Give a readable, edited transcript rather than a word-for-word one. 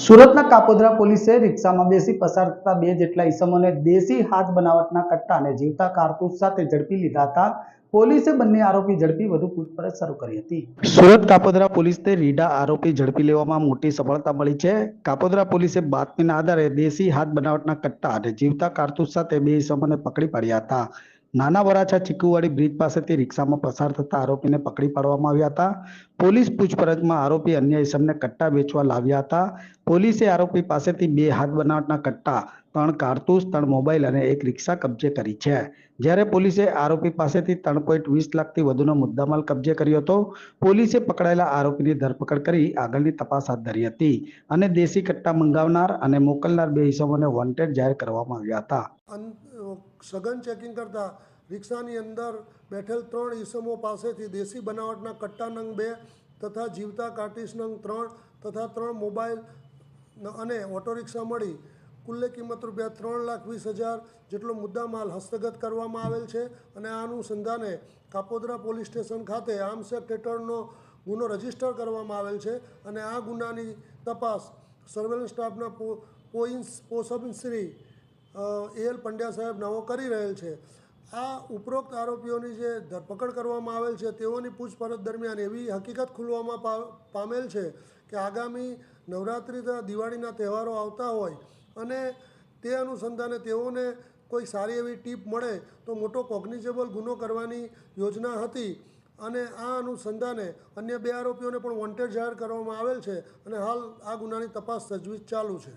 સુરતના કાપોદ્રા પોલીસે રિક્ષામાં બેસી પસાર થતા 2 જેટલા ઈસમોને દેશી હાથ બનાવટના કટ્ટા અને જીવતા કારતૂસ સાથે ઝડપી લીધા હતા. પોલીસે બંને આરોપી ઝડપી વધુ પૂછપરછ શરૂ કરી હતી. સુરત કાપોદ્રા પોલીસને રીઢા આરોપી ઝડપી લેવામાં મોટી સફળતા મળી છે. કાપોદ્રા પોલીસે બાતમીના આધારે દેશી હાથ બનાવટના કટ્ટા અને જીવતા કારતૂસ સાથે 2 ઈસમોને પકડી પાડ્યા હતા. નાના વરાછા ચીકુવાડી બ્રિજ પાસેથી રિક્ષામાં પસાર થતા આરોપીને પકડી પાડવામાં આવ્યા હતા. પોલીસ પૂછપરછમાં આરોપી અન્ય ઈસમને કટ્ટા વેચવા લાવ્યા હતા. પોલીસે આરોપી પાસેથી 2 હાથ બનાવટના કટ્ટા, 3 કારતૂસ, 3 મોબાઈલ અને 1 રિક્ષા કબજે કરી છે. જ્યારે પોલીસે આરોપી પાસેથી 3.20 લાખથી વધુનો મુદ્દામાલ કબજે કર્યો હતો. પોલીસે પકડાયેલા આરોપીની ધરપકડ કરી આગળની તપાસ હાથ ધરી હતી અને દેશી કટ્ટા મંગાવનાર અને મોકલનાર 2 ઈસમોને વોન્ટેડ જાહેર કરવામાં આવ્યા હતા. સઘન ચેકિંગ કરતા રિક્ષાની અંદર બેઠેલ 3 ઈસમો પાસેથી દેશી બનાવટના કટ્ટા નંગ 2 તથા જીવતા કાર્ટીસ નંગ 3 તથા 3 મોબાઈલ અને ઓટો રિક્ષા મળી કુલ્લે કિંમત ₹3,20,000 જેટલો મુદ્દામાલ હસ્તગત કરવામાં આવેલ છે. અને આ અનુસંધાને કાપોદ્રા પોલીસ સ્ટેશન ખાતે આર્મ્સ એક્ટ હેઠળનો ગુનો રજીસ્ટર કરવામાં આવેલ છે. અને આ ગુનાની તપાસ સર્વેલન્સ સ્ટાફના પોસબ શ્રી AL પંડ્યા સાહેબ નવો કરી રહેલ છે. આ ઉપરોક્ત આરોપીઓની જે ધરપકડ કરવામાં આવેલ છે તેઓની પૂછપરછ દરમિયાન એવી હકીકત ખુલવામાં પામેલ છે કે આગામી નવરાત્રિ તથા દિવાળીના તહેવારો આવતા હોય અને તે અનુસંધાને તેઓને કોઈ સારી એવી ટીપ મળે તો મોટો કોગ્નિઝેબલ ગુનો કરવાની યોજના હતી. અને આ અનુસંધાને અન્ય 2 આરોપીઓને પણ વોન્ટેડ જાહેર કરવામાં આવેલ છે અને હાલ આ ગુનાની તપાસ તજવીજ ચાલુ છે.